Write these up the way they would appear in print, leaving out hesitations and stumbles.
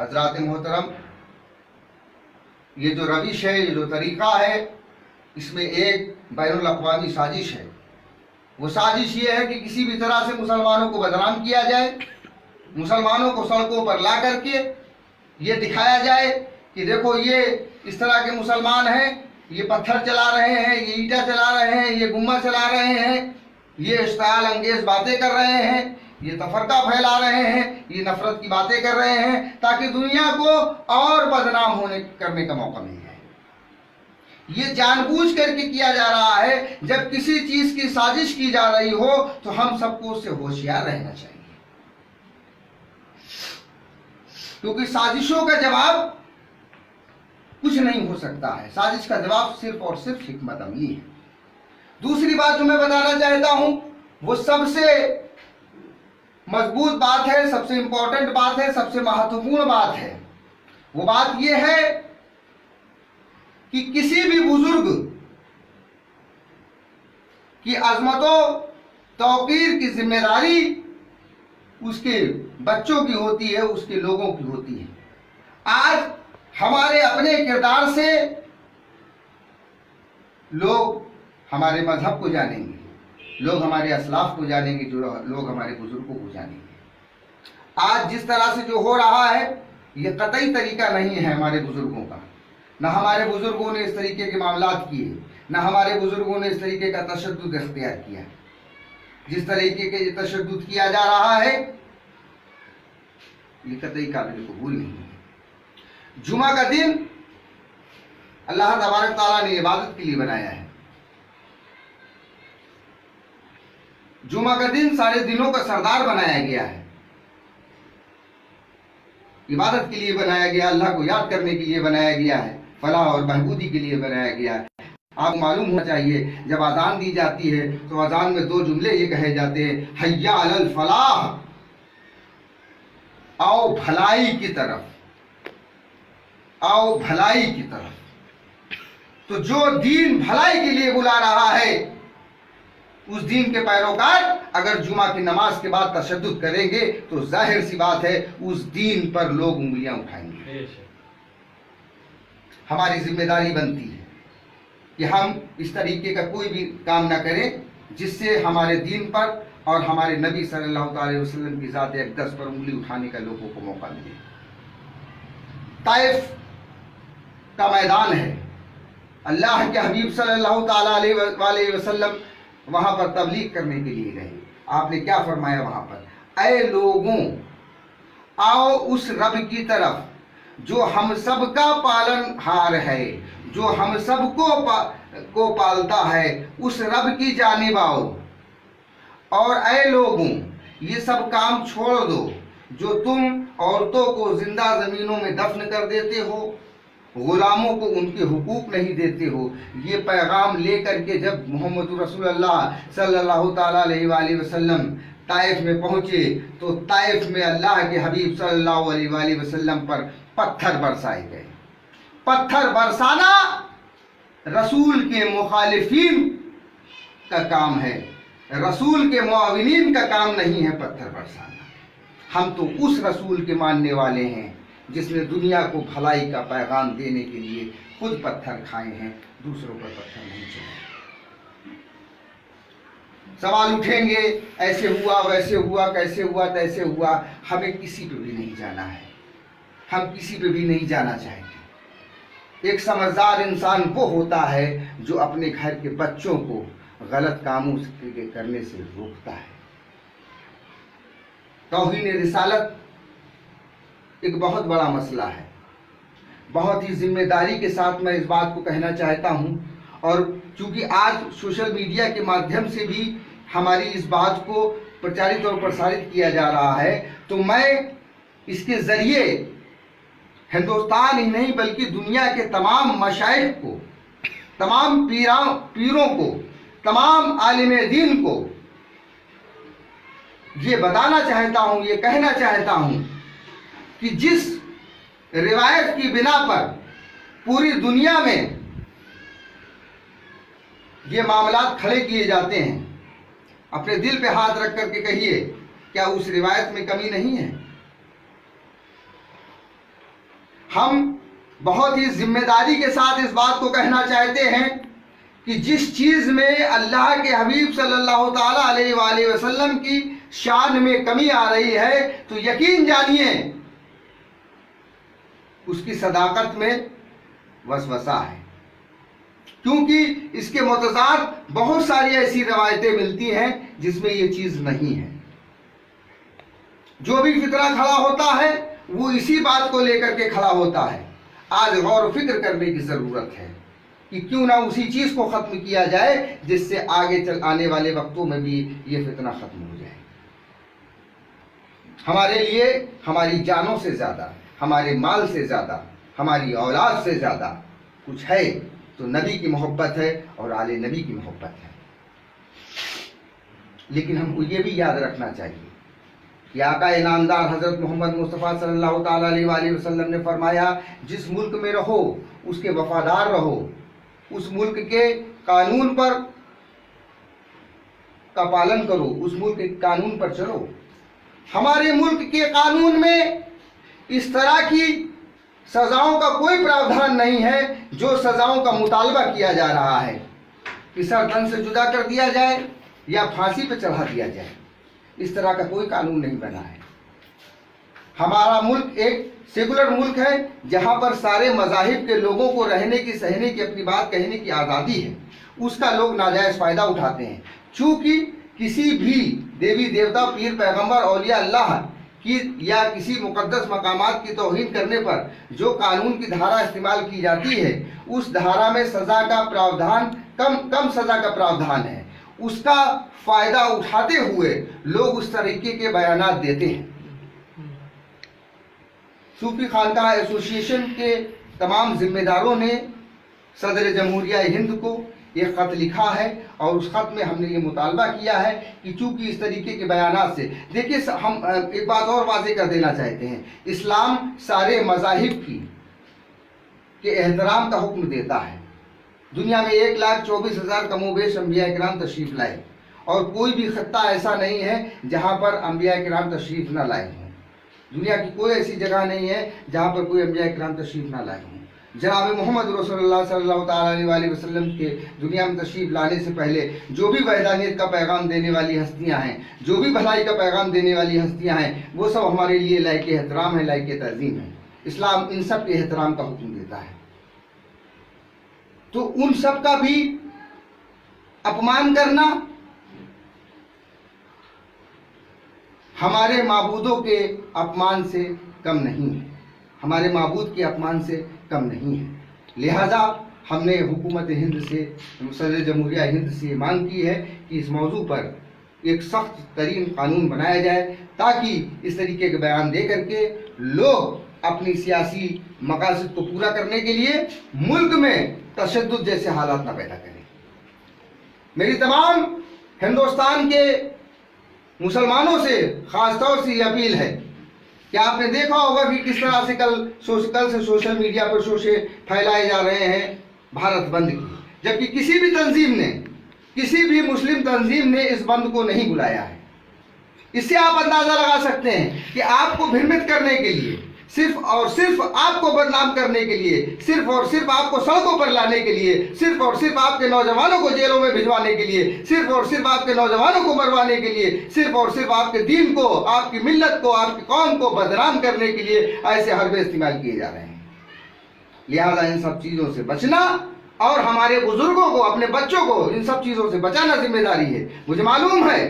حضرات محترم، یہ جو روش ہے، یہ جو طریقہ ہے، اس میں ایک بین الاقوامی سازش ہے۔ وہ سازش یہ ہے کہ کسی بھی طرح سے مسلمانوں کو بدنام کیا جائے، مسلمانوں کو سڑکوں پر لا کر کے یہ دکھایا جائے کہ دیکھو یہ اس طرح کے مسلمان ہیں، یہ پتھر چلا رہے ہیں، یہ اینٹیں چلا رہے ہیں، یہ گمہ چلا رہے ہیں، یہ اشتعال انگیز باتیں کر رہے ہیں، یہ تفرقہ پھیلا رہے ہیں، یہ نفرت کی باتیں کر رہے ہیں، تاکہ دنیا کو اور بدنام کرنے کا موقع مل جائے۔ یہ جان بوجھ کر کے کیا جا رہا ہے۔ جب کسی چیز کی سازش کی جا رہی ہو تو ہم سب کو اس سے ہوشیار رہنا چاہیے، کیونکہ سازشوں کا جواب کچھ نہیں ہو سکتا ہے، سازش کا جواب صرف اور صرف حکمت عملی ہے۔ دوسری بات جو میں بتانا چاہتا ہوں، وہ سب سے مضبوط بات ہے، سب سے امپورٹنٹ بات ہے، سب سے مہتوپورن بات ہے۔ وہ بات یہ ہے کہ کسی بھی بزرگ کی عظمت و توقیر کی ذمہ داری اس کے بچوں کی ہوتی ہے، اس کے لوگوں کی ہوتی ہے۔ آج ہمارے اپنے کردار سے لوگ ہمارے مذہب کو جانیں گے، لوگ ہمارے اسلاف کو جانیں گے، جو لوگ ہمارے بزرگوں کو جانیں گے۔ آج جس طرح سے جو ہو رہا ہے، یہ قطعی طریقہ نہیں ہے ہمارے بزرگوں کا۔ نہ ہمارے بزرگوں نے اس طریقے کے معاملات کیے، نہ ہمارے بزرگوں نے اس طریقے کا تشدد اختیار کیا۔ جس طریقے کے یہ تشدد کیا جا رہا ہے، یہ قطعی قابل قبول نہیں ہے۔ جمعہ کا دن اللہ تبارک تعالیٰ نے عبادت کے لیے بنایا ہے۔ جمعہ کا دن سارے دنوں کا سردار بنایا گیا ہے، عبادت کے لیے بنایا گیا، اللہ کو یاد کرنے کے لیے بنایا گیا ہے، فلاح اور بہبودی کے لیے بنایا گیا ہے۔ آپ کو معلوم ہونا چاہیے، جب اذان دی جاتی ہے تو اذان میں 2 جملے یہ کہے جاتے ہیں، حیا علی الفلاح، آؤ بھلائی کی طرف، آؤ بھلائی کی طرف۔ تو جو دین بھلائی کے لیے بلا رہا ہے، اس دین کے پیروکار اگر جمعہ کی نماز کے بعد تشدد کریں گے تو ظاہر سی بات ہے اس دین پر لوگ انگلیاں اٹھائیں گے۔ ہماری ذمہ داری بنتی ہے کہ ہم اس طریقے کا کوئی بھی کام نہ کریں جس سے ہمارے دین پر اور ہمارے نبی صلی اللہ علیہ وسلم کی ذات اقدس پر انگلی اٹھانے کا لوگوں کو موقع ملے۔ طائف کا میدان ہے، اللہ کے حبیب صلی اللہ تعالیٰ علیہ وسلم وہاں پر تبلیغ کرنے کے لیے گئے۔ آپ نے کیا فرمایا وہاں پر؟ اے لوگوں، آؤ اس رب کی طرف جو ہم سب کا پالن ہار ہے، جو ہم سب کو پالتا ہے، اس رب کی جانب آؤ۔ اور اے لوگوں، یہ سب کام چھوڑ دو جو تم عورتوں کو زندہ زمینوں میں دفن کر دیتے ہو، غلاموں کو ان کے حقوق نہیں دیتے ہو۔ یہ پیغام لے کر کے جب محمد رسول اللہ صلی اللہ تعالیٰ علیہ وآلہ وسلم طائف میں پہنچے تو طائف میں اللہ کے حبیب صلی اللہ علیہ وآلہ وسلم پر پتھر برسائے گئے۔ پتھر برسانا رسول کے مخالفین کا کام ہے، رسول کے معاونین کا کام نہیں ہے پتھر برسانا۔ ہم تو اس رسول کے ماننے والے ہیں جس نے دنیا کو بھلائی کا پیغام دینے کے لیے خود پتھر کھائے ہیں، دوسروں پر پتھر نہیں چلائے۔ سوال اٹھیں گے، ایسے ہوا، ویسے ہوا، کیسے ہوا، تیسے ہوا۔ ہمیں کسی پہ بھی نہیں جانا ہے، ہم کسی پہ بھی نہیں جانا چاہیں گے۔ ایک سمجھدار انسان وہ ہوتا ہے جو اپنے گھر کے بچوں کو غلط کاموں کے کرنے سے روکتا ہے۔ توہین رسالت ایک بہت بڑا مسئلہ ہے۔ بہت ہی ذمہ داری کے ساتھ میں اس بات کو کہنا چاہتا ہوں، اور چونکہ آج سوشل میڈیا کے مادھیم سے بھی ہماری اس بات کو پرچارت اور پرسارت کیا جا رہا ہے، تو میں اس کے ذریعے ہندوستان ہی نہیں بلکہ دنیا کے تمام مشائخ کو، تمام پیروں کو، تمام عالم دین کو یہ بتانا چاہتا ہوں، یہ کہنا چاہتا ہوں کہ جس روایت کی بنا پر پوری دنیا میں یہ معاملات کھڑے کیے جاتے ہیں، اپنے دل پہ ہاتھ رکھ کر کے کہیے، کیا اس روایت میں کمی نہیں ہے؟ ہم بہت ہی ذمہ داری کے ساتھ اس بات کو کہنا چاہتے ہیں کہ جس چیز میں اللہ کے حبیب صلی اللہ تعالیٰ علیہ وآلہ وسلم کی شان میں کمی آ رہی ہے تو یقین جانیے اس کی صداقت میں وسوسہ ہے، کیونکہ اس کے متضاد بہت ساری ایسی روایتیں ملتی ہیں جس میں یہ چیز نہیں ہے۔ جو بھی فتنہ کھڑا ہوتا ہے وہ اسی بات کو لے کر کے کھڑا ہوتا ہے۔ آج غور و فکر کرنے کی ضرورت ہے کہ کیوں نہ اسی چیز کو ختم کیا جائے جس سے آگے چل آنے والے وقتوں میں بھی یہ فتنہ ختم ہو جائے۔ ہمارے لیے ہماری جانوں سے زیادہ، ہمارے مال سے زیادہ، ہماری اولاد سے زیادہ کچھ ہے تو نبی کی محبت ہے اور آل نبی کی محبت ہے۔ لیکن ہم کو یہ بھی یاد رکھنا چاہیے کہ آقا انعامدار حضرت محمد مصطفیٰ صلی اللہ تعالیٰ علیہ وآلہ وسلم نے فرمایا جس ملک میں رہو اس کے وفادار رہو، اس ملک کے قانون پر کا پالن کرو، اس ملک کے قانون پر چلو۔ ہمارے ملک کے قانون میں اس طرح کی سزاؤں کا کوئی پراودھان نہیں ہے جو سزاؤں کا مطالبہ کیا جا رہا ہے کہ سر تن سے جدا کر دیا جائے یا پھانسی پہ چڑھا دیا جائے۔ اس طرح کا کوئی قانون نہیں بنا ہے۔ ہمارا ملک ایک سیکولر ملک ہے جہاں پر سارے مذاہب کے لوگوں کو رہنے کی، سہنے کی، اپنی بات کہنے کی آزادی ہے، اس کا لوگ ناجائز فائدہ اٹھاتے ہیں۔ چونکہ کسی بھی دیوی دیوتا، پیر، پیغمبر، اولیاء اللہ کی یا کسی مقدس مقامات کی توہین کرنے پر جو قانون کی دھارا استعمال کی جاتی ہے اس دھارا میں سزا کا پراودھان کم سزا کا پراودھان ہے، اس کا فائدہ اٹھاتے ہوئے لوگ اس طریقے کے بیانات دیتے ہیں۔ صوفی خانقاہ ایسوسی ایشن کے تمام ذمہ داروں نے صدر جمہوریہ ہند کو یہ خط لکھا ہے اور اس خط میں ہم نے یہ مطالبہ کیا ہے کہ چونکہ اس طریقے کے بیانات سے دیکھیے ہم ایک بات اور واضح کر دینا چاہتے ہیں، اسلام سارے مذاہب کے احترام کا حکم دیتا ہے۔ دنیا میں 1,24,000 کم و بیش انبیاء کرام تشریف لائے اور کوئی بھی خطہ ایسا نہیں ہے جہاں پر انبیاء کرام تشریف نہ لائے ہوں۔ دنیا کی کوئی ایسی جگہ نہیں ہے جہاں پر کوئی انبیاء کرام تشریف نہ لائے ہوں۔ جناب محمد رسول اللہ صلی اللہ تعالیٰ علیہ وآلہ وسلم کے دنیا میں تشریف لانے سے پہلے جو بھی وحدانیت کا پیغام دینے والی ہستیاں ہیں، جو بھی بھلائی کا پیغام دینے والی ہستیاں ہیں، وہ سب ہمارے لیے لائق احترام ہے، لائق تعظیم ہے۔ اسلام ان سب کے احترام کا حکم دیتا ہے، تو ان سب کا بھی اپمان کرنا ہمارے معبودوں کے اپمان سے کم نہیں ہے، ہمارے معبود کے اپمان سے کم نہیں ہے۔ لہذا ہم نے حکومت ہند سے، صدر جمہوریہ ہند سے مانگ کی ہے کہ اس موضوع پر ایک سخت ترین قانون بنایا جائے تاکہ اس طریقے کے بیان دے کر کے لوگ اپنی سیاسی مقاصد کو پورا کرنے کے لیے ملک میں تشدد جیسے حالات نہ پیدا کریں۔ میری تمام ہندوستان کے مسلمانوں سے خاص طور سے یہ اپیل ہے کہ آپ نے دیکھا ہوگا کہ کس طرح سے کل سے سوشل میڈیا پر شوشے پھیلائے جا رہے ہیں بھارت بند کی، جبکہ کسی بھی تنظیم نے، کسی بھی مسلم تنظیم نے اس بند کو نہیں بلایا ہے۔ اس سے آپ اندازہ لگا سکتے ہیں کہ آپ کو بھرمت کرنے کے لیے، صرف اور صرف آپ کو بدنام کرنے کے لیے، صرف اور صرف آپ کو سڑکوں پر لانے کے لیے، صرف اور صرف آپ کے نوجوانوں کو جیلوں میں بھجوانے کے لیے، صرف اور صرف آپ کے نوجوانوں کو مروانے کے لیے، صرف اور صرف آپ کے دین کو، آپ کی ملت کو، آپ کی قوم کو بدنام کرنے کے لیے ایسے حربے استعمال کیے جا رہے ہیں۔ لہذا ان سب چیزوں سے بچنا اور ہمارے بزرگوں کو، اپنے بچوں کو ان سب چیزوں سے بچانا ذمہ داری ہے۔ مجھے معلوم ہے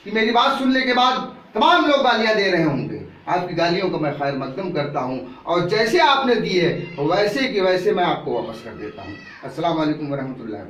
کہ میری بات سننے کے بعد تمام لوگ گالیاں دے رہے ہوں گے، آپ کی گالیوں کو میں خیر مقدم کرتا ہوں اور جیسے آپ نے دی ہے ویسے کہ ویسے میں آپ کو واپس کر دیتا ہوں۔ السلام علیکم ورحمۃ اللہ۔